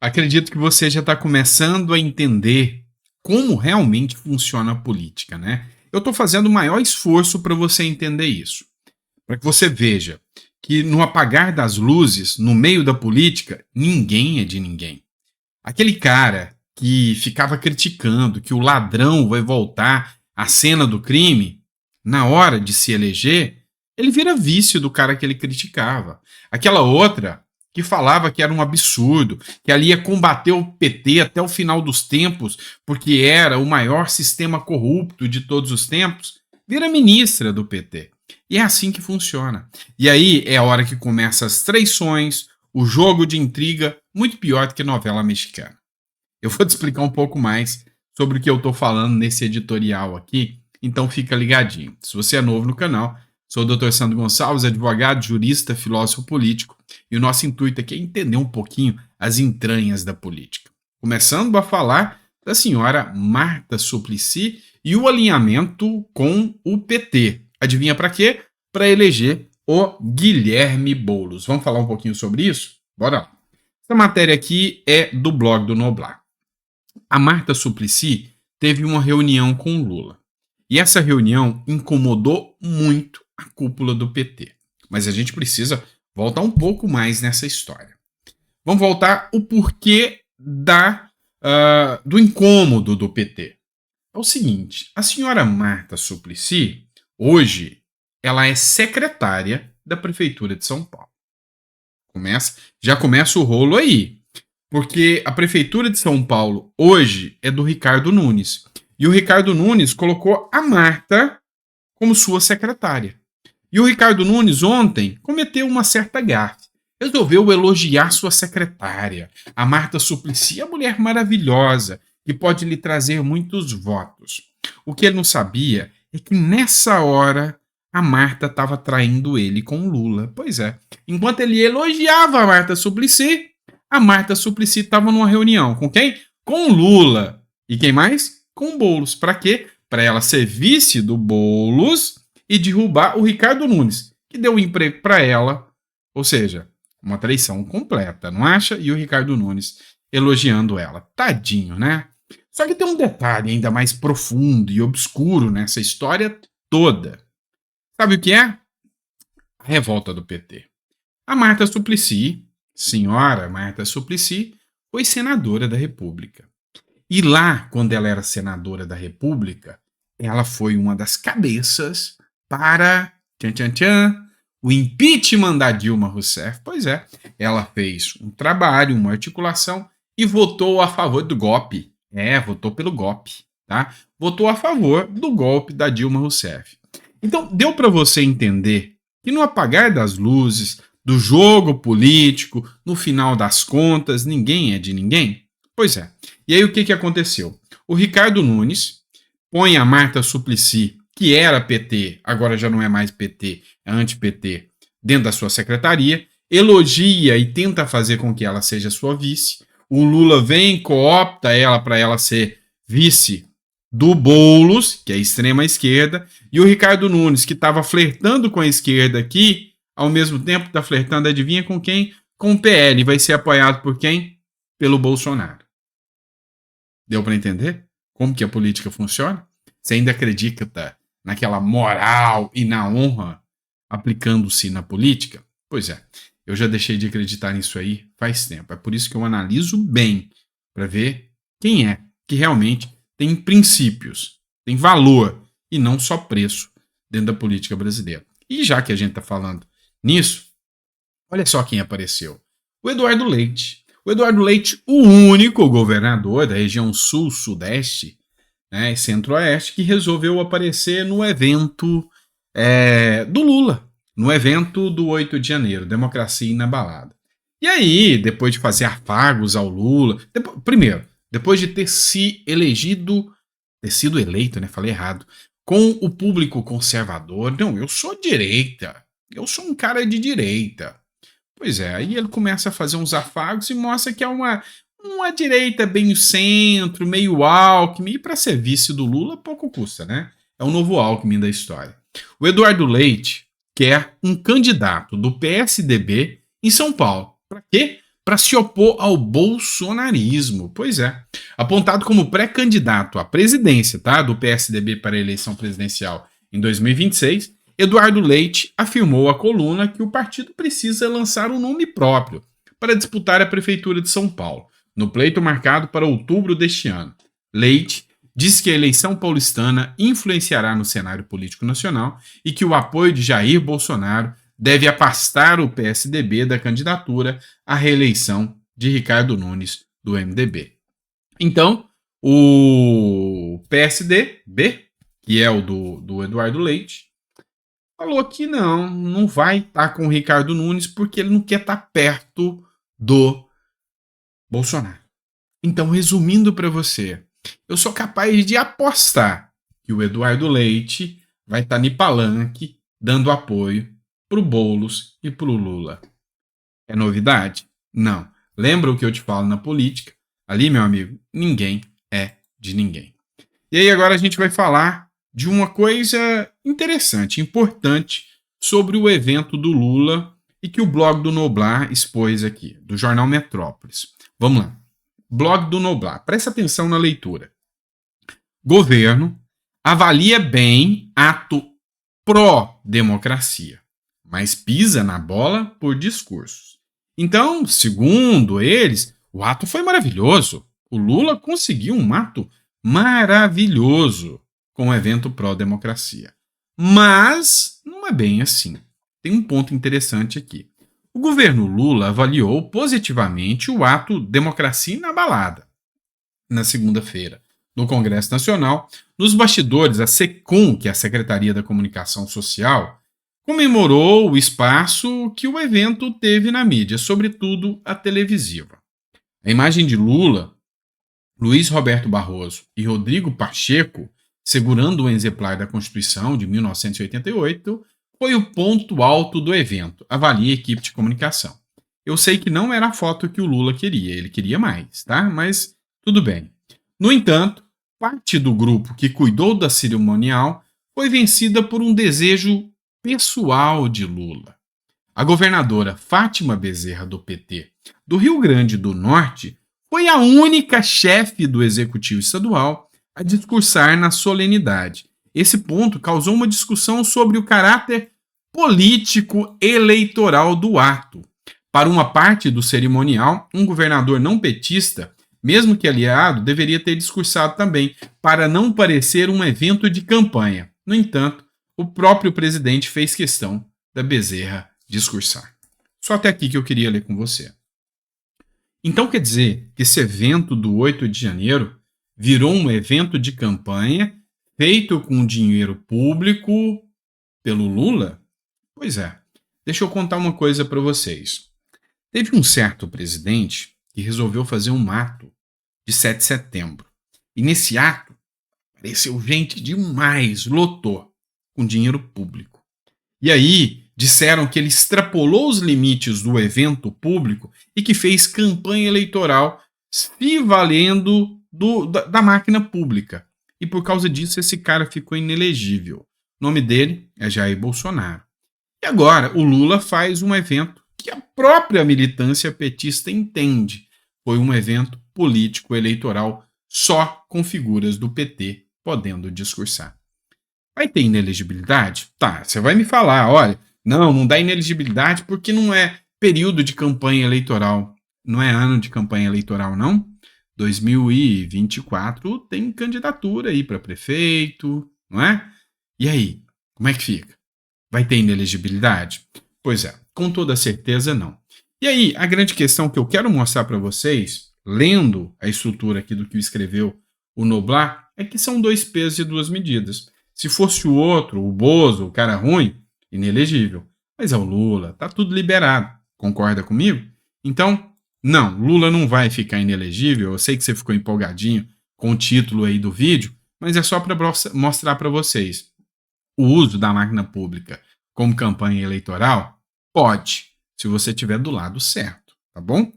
Acredito que você já está começando a entender como realmente funciona a política, né? Eu estou fazendo o maior esforço para você entender isso, para que você veja que no apagar das luzes, no meio da política, ninguém é de ninguém. Aquele cara que ficava criticando que o ladrão vai voltar à cena do crime, na hora de se eleger, ele vira vice do cara que ele criticava. Aquela outra que falava que era um absurdo, que ali ia combater o PT até o final dos tempos, porque era o maior sistema corrupto de todos os tempos, vira ministra do PT. E é assim que funciona. E aí é a hora que começam as traições, o jogo de intriga, muito pior do que novela mexicana. Eu vou te explicar um pouco mais sobre o que eu estou falando nesse editorial aqui, então fica ligadinho. Se você é novo no canal, sou o Dr. Sandro Gonçalves, advogado, jurista, filósofo político, e o nosso intuito aqui é entender um pouquinho as entranhas da política. Começando a falar da senhora Marta Suplicy e o alinhamento com o PT. Adivinha para quê? Para eleger o Guilherme Boulos. Vamos falar um pouquinho sobre isso? Bora lá. Essa matéria aqui é do blog do Noblar. A Marta Suplicy teve uma reunião com o Lula. E essa reunião incomodou muito a cúpula do PT. Mas a gente precisa voltar um pouco mais nessa história. Vamos voltar o porquê do incômodo do PT. É o seguinte, a senhora Marta Suplicy, hoje, ela é secretária da Prefeitura de São Paulo. Já começa o rolo aí. Porque a Prefeitura de São Paulo hoje é do Ricardo Nunes. E o Ricardo Nunes colocou a Marta como sua secretária. E o Ricardo Nunes ontem cometeu uma certa gafe. Resolveu elogiar sua secretária. A Marta Suplicy é uma mulher maravilhosa, que pode lhe trazer muitos votos. O que ele não sabia é que nessa hora a Marta estava traindo ele com o Lula. Pois é. Enquanto ele elogiava a Marta Suplicy estava numa reunião. Com quem? Com o Lula. E quem mais? Com o Boulos. Para quê? Para ela ser vice do Boulos e derrubar o Ricardo Nunes, que deu um emprego para ela. Ou seja, uma traição completa, não acha? E o Ricardo Nunes elogiando ela. Tadinho, né? Só que tem um detalhe ainda mais profundo e obscuro nessa história toda. Sabe o que é? A revolta do PT. A Marta Suplicy, senhora Marta Suplicy, foi senadora da República. E lá, quando ela era senadora da República, ela foi uma das cabeças para o impeachment da Dilma Rousseff. Pois é, ela fez um trabalho, uma articulação e votou a favor do golpe. Votou pelo golpe, tá? Votou a favor do golpe da Dilma Rousseff. Então, deu para você entender que no apagar das luzes, do jogo político, no final das contas, ninguém é de ninguém? Pois é. E aí o que aconteceu? O Ricardo Nunes põe a Marta Suplicy, que era PT, agora já não é mais PT, é anti-PT, dentro da sua secretaria, elogia e tenta fazer com que ela seja sua vice. O Lula vem, coopta ela para ela ser vice do Boulos, que é a extrema esquerda, e o Ricardo Nunes, que estava flertando com a esquerda aqui, ao mesmo tempo está flertando, adivinha com quem? Com o PL. Vai ser apoiado por quem? Pelo Bolsonaro. Deu para entender como que a política funciona? Você ainda acredita naquela moral e na honra aplicando-se na política? Pois é, eu já deixei de acreditar nisso aí faz tempo. É por isso que eu analiso bem para ver quem é que realmente tem princípios, tem valor e não só preço dentro da política brasileira. E já que a gente está falando nisso, olha só quem apareceu. O Eduardo Leite. O Eduardo Leite, o único governador da região sul, sudeste, né, e centro-oeste, que resolveu aparecer no evento do Lula, no evento do 8 de janeiro, Democracia Inabalada. E aí, depois de fazer afagos ao Lula, depois de ter sido eleito, né, falei errado, com o público conservador, não, eu sou direita, eu sou um cara de direita. Pois é, aí ele começa a fazer uns afagos e mostra que é uma direita bem no centro, meio Alckmin, e para ser vice do Lula pouco custa, né? É o novo Alckmin da história. O Eduardo Leite quer um candidato do PSDB em São Paulo. Para quê? para se opor ao bolsonarismo. Pois é. Apontado como pré-candidato à presidência, tá, do PSDB para a eleição presidencial em 2026, Eduardo Leite afirmou à coluna que o partido precisa lançar um nome próprio para disputar a prefeitura de São Paulo, no pleito marcado para outubro deste ano. Leite diz que a eleição paulistana influenciará no cenário político nacional e que o apoio de Jair Bolsonaro deve afastar o PSDB da candidatura à reeleição de Ricardo Nunes, do MDB. Então, o PSDB, que é o do Eduardo Leite, falou que não vai estar com o Ricardo Nunes porque ele não quer estar perto do Bolsonaro. Então, resumindo para você, eu sou capaz de apostar que o Eduardo Leite vai estar no palanque dando apoio pro Boulos e pro Lula. É novidade? Não. Lembra o que eu te falo na política? Ali, meu amigo, ninguém é de ninguém. E aí agora a gente vai falar de uma coisa interessante, importante, sobre o evento do Lula e que o blog do Noblar expôs aqui, do jornal Metrópolis. Vamos lá. Blog do Noblar. Presta atenção na leitura. Governo avalia bem ato pró-democracia, mas pisa na bola por discursos. Então, segundo eles, o ato foi maravilhoso. O Lula conseguiu um ato maravilhoso com o evento pró-democracia. Mas não é bem assim. Tem um ponto interessante aqui. O governo Lula avaliou positivamente o ato Democracia Inabalada na segunda-feira, no Congresso Nacional. Nos bastidores, a SECOM, que é a Secretaria da Comunicação Social, comemorou o espaço que o evento teve na mídia, sobretudo a televisiva. A imagem de Lula, Luiz Roberto Barroso e Rodrigo Pacheco, segurando um exemplar da Constituição de 1988, foi o ponto alto do evento, avalia a equipe de comunicação. Eu sei que não era a foto que o Lula queria, ele queria mais, tá? Mas tudo bem. No entanto, parte do grupo que cuidou da cerimonial foi vencida por um desejo pessoal de Lula. A governadora Fátima Bezerra, do PT, do Rio Grande do Norte, foi a única chefe do executivo estadual a discursar na solenidade. Esse ponto causou uma discussão sobre o caráter político eleitoral do ato. Para uma parte do cerimonial, um governador não petista, mesmo que aliado, deveria ter discursado também, para não parecer um evento de campanha. No entanto, o próprio presidente fez questão da Bezerra discursar. Só até aqui que eu queria ler com você. Então quer dizer que esse evento do 8 de janeiro virou um evento de campanha feito com dinheiro público pelo Lula? Pois é. Deixa eu contar uma coisa para vocês. Teve um certo presidente que resolveu fazer um ato de 7 de setembro. E nesse ato, apareceu gente demais, lotou, com dinheiro público. E aí, disseram que ele extrapolou os limites do evento público e que fez campanha eleitoral se valendo da máquina pública. E por causa disso, esse cara ficou inelegível. O nome dele é Jair Bolsonaro. E agora, o Lula faz um evento que a própria militância petista entende. Foi um evento político eleitoral só com figuras do PT podendo discursar. Vai ter inelegibilidade? Tá, você vai me falar, olha, não dá inelegibilidade porque não é período de campanha eleitoral. Não é ano de campanha eleitoral, não? 2024 tem candidatura aí para prefeito, não é? E aí, como é que fica? Vai ter inelegibilidade? Pois é, com toda certeza não. E aí, a grande questão que eu quero mostrar para vocês, lendo a estrutura aqui do que escreveu o Noblar, é que são 2 pesos e 2 medidas. Se fosse o outro, o Bozo, o cara ruim, inelegível. Mas é o Lula, tá tudo liberado. Concorda comigo? Então, não, Lula não vai ficar inelegível. Eu sei que você ficou empolgadinho com o título aí do vídeo, mas é só para mostrar para vocês. O uso da máquina pública como campanha eleitoral pode, se você estiver do lado certo, tá bom?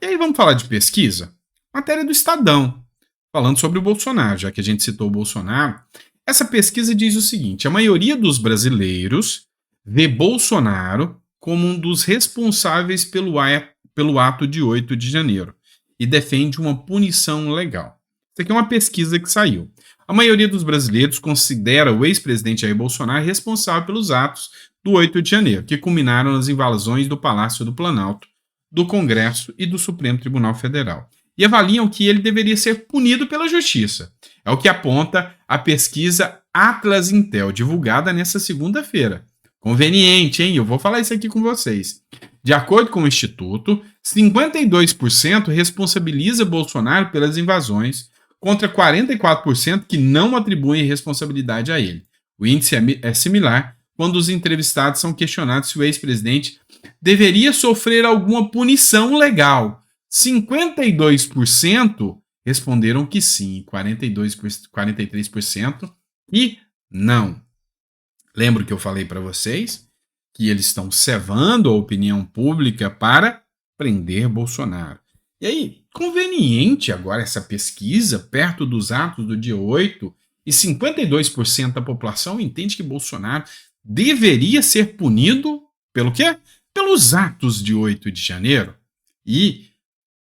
E aí vamos falar de pesquisa? Matéria do Estadão, falando sobre o Bolsonaro, já que a gente citou o Bolsonaro. Essa pesquisa diz o seguinte: a maioria dos brasileiros vê Bolsonaro como um dos responsáveis pelo ato de 8 de janeiro e defende uma punição legal. Isso aqui é uma pesquisa que saiu. A maioria dos brasileiros considera o ex-presidente Jair Bolsonaro responsável pelos atos do 8 de janeiro, que culminaram nas invasões do Palácio do Planalto, do Congresso e do Supremo Tribunal Federal. E avaliam que ele deveria ser punido pela justiça. É o que aponta a pesquisa Atlas Intel, divulgada nesta segunda-feira. Conveniente, hein? Eu vou falar isso aqui com vocês. De acordo com o Instituto, 52% responsabiliza Bolsonaro pelas invasões, contra 44% que não atribuem responsabilidade a ele. O índice é similar quando os entrevistados são questionados se o ex-presidente deveria sofrer alguma punição legal. 52% responderam que sim, 43% e não. Lembro que eu falei para vocês que eles estão cevando a opinião pública para prender Bolsonaro. E aí, conveniente agora essa pesquisa, perto dos atos do dia 8, e 52% da população entende que Bolsonaro deveria ser punido pelo quê? Pelos atos de 8 de janeiro. E,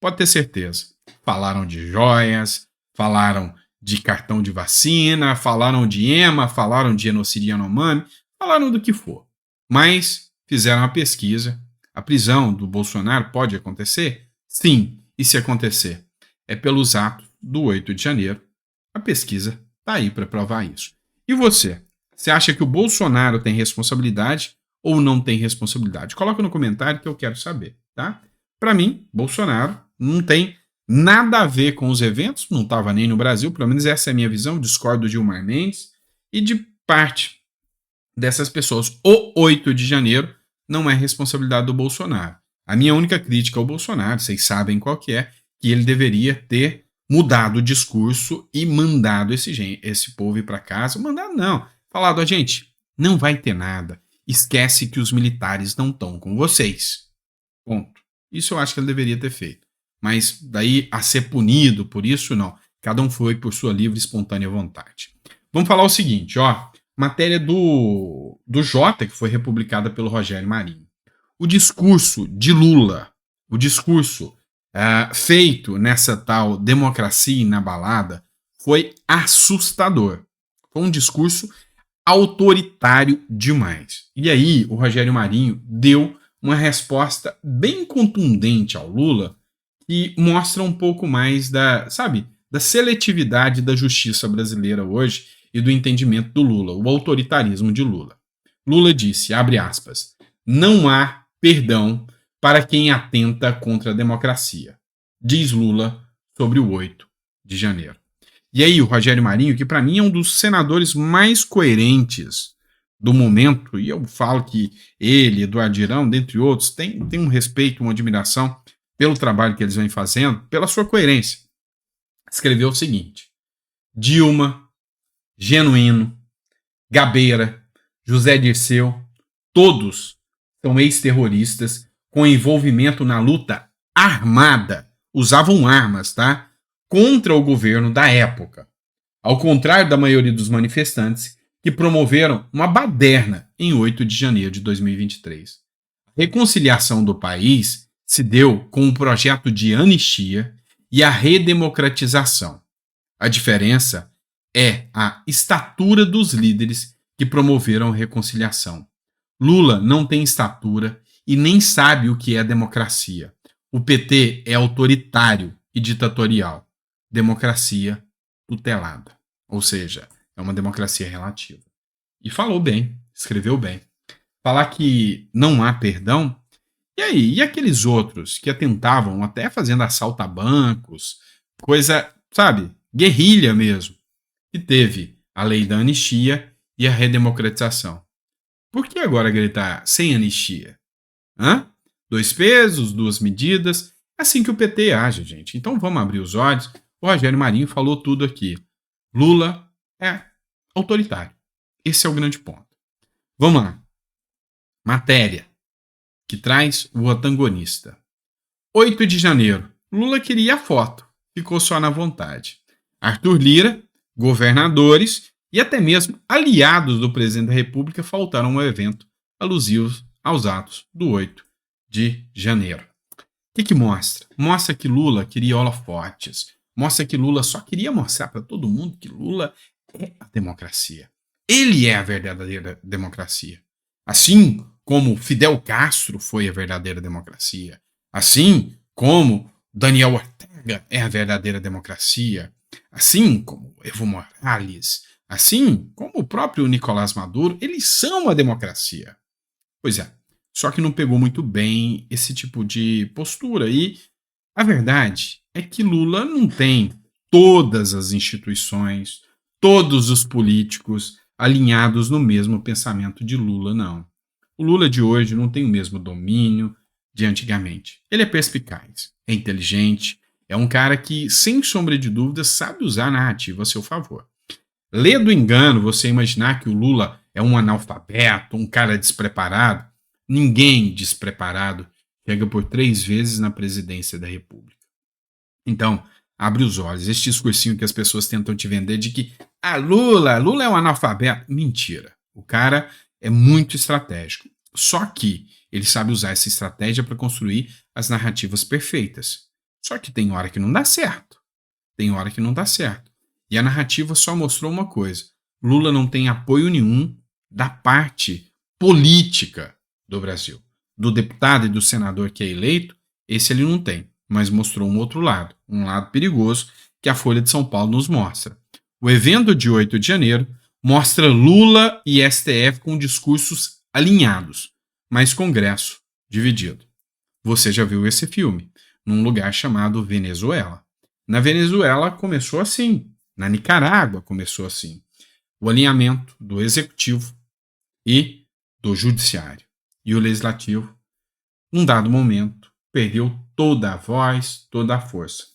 pode ter certeza, falaram de joias, falaram de cartão de vacina, falaram de EMA, falaram de genocídio Yanomami, falaram do que for. Mas fizeram a pesquisa. A prisão do Bolsonaro pode acontecer? Sim. E se acontecer? É pelos atos do 8 de janeiro. A pesquisa está aí para provar isso. E você? Você acha que o Bolsonaro tem responsabilidade ou não tem responsabilidade? Coloca no comentário que eu quero saber, tá? Para mim, Bolsonaro não tem nada a ver com os eventos, não estava nem no Brasil, pelo menos essa é a minha visão, discordo do Gilmar Mendes e de parte dessas pessoas. O 8 de janeiro não é responsabilidade do Bolsonaro. A minha única crítica ao Bolsonaro, vocês sabem qual que ele deveria ter mudado o discurso e mandado esse povo ir para casa. Mandado não. Falado, a gente, não vai ter nada. Esquece que os militares não estão com vocês. Ponto. Isso eu acho que ele deveria ter feito. Mas daí a ser punido por isso, não. Cada um foi por sua livre e espontânea vontade. Vamos falar o seguinte, ó. Matéria do Jota, que foi republicada pelo Rogério Marinho. O discurso de Lula, o discurso feito nessa tal democracia inabalada, foi assustador. Foi um discurso autoritário demais. E aí o Rogério Marinho deu uma resposta bem contundente ao Lula, que mostra um pouco mais da seletividade da justiça brasileira hoje e do entendimento do Lula, o autoritarismo de Lula. Lula disse, abre aspas, não há perdão para quem atenta contra a democracia, diz Lula sobre o 8 de janeiro. E aí o Rogério Marinho, que para mim é um dos senadores mais coerentes do momento, e eu falo que ele, Eduardo Girão, dentre outros, tem um respeito, uma admiração pelo trabalho que eles vêm fazendo, pela sua coerência. Escreveu o seguinte, Dilma, Genuíno, Gabeira, José Dirceu, todos são ex-terroristas com envolvimento na luta armada, usavam armas, tá? Contra o governo da época. Ao contrário da maioria dos manifestantes que promoveram uma baderna em 8 de janeiro de 2023. A reconciliação do país se deu com o projeto de anistia e a redemocratização. A diferença é a estatura dos líderes que promoveram a reconciliação. Lula não tem estatura e nem sabe o que é democracia. O PT é autoritário e ditatorial. Democracia tutelada. Ou seja, é uma democracia relativa. E falou bem, escreveu bem. Falar que não há perdão. E aí? E aqueles outros que atentavam até fazendo assalto a bancos, coisa, guerrilha mesmo, que teve a lei da anistia e a redemocratização. Por que agora gritar sem anistia? Hã? 2 pesos, 2 medidas. É assim que o PT age, gente. Então vamos abrir os olhos. O Rogério Marinho falou tudo aqui. Lula é autoritário. Esse é o grande ponto. Vamos lá. Matéria que traz o antagonista. 8 de janeiro. Lula queria a foto. Ficou só na vontade. Arthur Lira, governadores e até mesmo aliados do presidente da República faltaram ao evento alusivo aos atos do 8 de janeiro. Que mostra? Mostra que Lula queria holofotes. Mostra que Lula só queria mostrar para todo mundo que Lula é a democracia. Ele é a verdadeira democracia. Assim como Fidel Castro foi a verdadeira democracia. Assim como Daniel Ortega é a verdadeira democracia. Assim como Evo Morales. Assim como o próprio Nicolás Maduro. Eles são a democracia. Pois é. Só que não pegou muito bem esse tipo de postura. E a verdade é que Lula não tem todas as instituições, todos os políticos alinhados no mesmo pensamento de Lula, não. O Lula de hoje não tem o mesmo domínio de antigamente. Ele é perspicaz, é inteligente, é um cara que, sem sombra de dúvidas, sabe usar a narrativa a seu favor. Lê do engano você imaginar que o Lula é um analfabeto, um cara despreparado. Ninguém despreparado chega por 3 vezes na presidência da República. Então, abre os olhos. Este discursinho que as pessoas tentam te vender de que Lula é um analfabeto. Mentira. O cara é muito estratégico. Só que ele sabe usar essa estratégia para construir as narrativas perfeitas. Só que tem hora que não dá certo. Tem hora que não dá certo. E a narrativa só mostrou uma coisa. Lula não tem apoio nenhum da parte política do Brasil. Do deputado e do senador que é eleito, esse ele não tem. Mas mostrou um lado perigoso, que a Folha de São Paulo nos mostra. O evento de 8 de janeiro mostra Lula e STF com discursos alinhados, mas Congresso dividido. Você já viu esse filme, num lugar chamado Venezuela. Na Venezuela começou assim, na Nicarágua começou assim. O alinhamento do Executivo e do Judiciário. E o Legislativo, num dado momento, perdeu toda a voz, toda a força.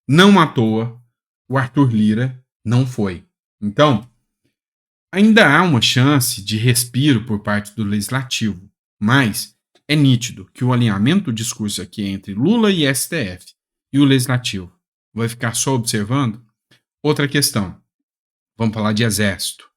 Não à toa, o Arthur Lira não foi. Então, ainda há uma chance de respiro por parte do Legislativo, mas é nítido que o alinhamento do discurso aqui entre Lula e STF e o Legislativo vai ficar só observando. Outra questão, vamos falar de exército.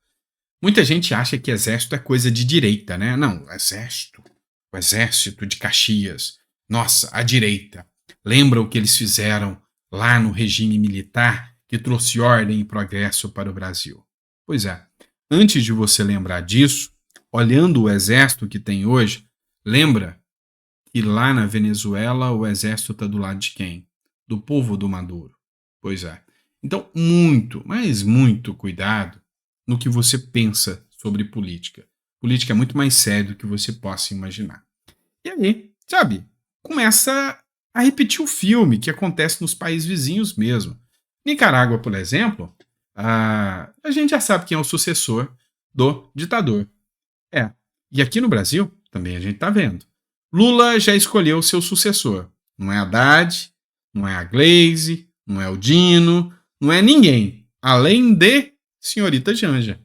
Muita gente acha que exército é coisa de direita, né? Não, o exército de Caxias, nossa, a direita. Lembra o que eles fizeram lá no regime militar que trouxe ordem e progresso para o Brasil? Pois é, antes de você lembrar disso, olhando o exército que tem hoje, lembra que lá na Venezuela o exército está do lado de quem? Do povo do Maduro. Pois é. Então, muito, mas muito cuidado no que você pensa sobre política. Política é muito mais sério do que você possa imaginar. E aí, sabe, começa a repetir o filme que acontece nos países vizinhos mesmo. Nicarágua, por exemplo, a gente já sabe quem é o sucessor do ditador. E aqui no Brasil, também a gente está vendo. Lula já escolheu o seu sucessor. Não é Haddad, não é a Glaze, não é o Dino, não é ninguém, além de senhorita Janja.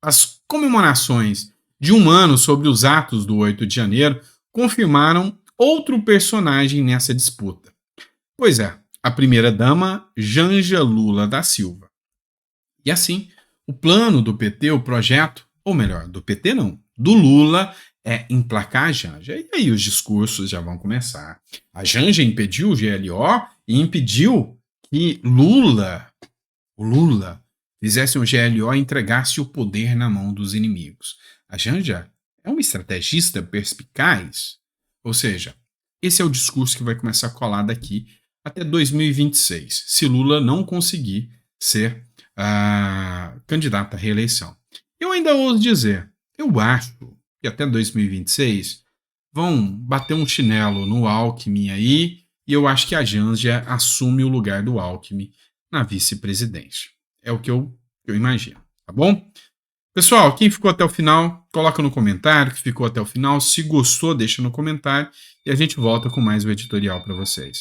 As comemorações de um ano sobre os atos do 8 de janeiro confirmaram outro personagem nessa disputa. Pois é, a primeira-dama Janja Lula da Silva. E assim, o plano do PT, o projeto, ou melhor, do PT não, do Lula, é emplacar a Janja. E aí os discursos já vão começar. A Janja impediu o GLO e impediu que o Lula, fizesse um GLO e entregasse o poder na mão dos inimigos. A Janja é uma estrategista perspicaz. Ou seja, esse é o discurso que vai começar a colar daqui até 2026, se Lula não conseguir ser candidato à reeleição. Eu ainda ouso dizer, eu acho que até 2026 vão bater um chinelo no Alckmin aí, e eu acho que a Janja assume o lugar do Alckmin na vice-presidência. É o que eu imagino, tá bom? Pessoal, quem ficou até o final, coloca no comentário que ficou até o final. Se gostou, deixa no comentário e a gente volta com mais um editorial para vocês.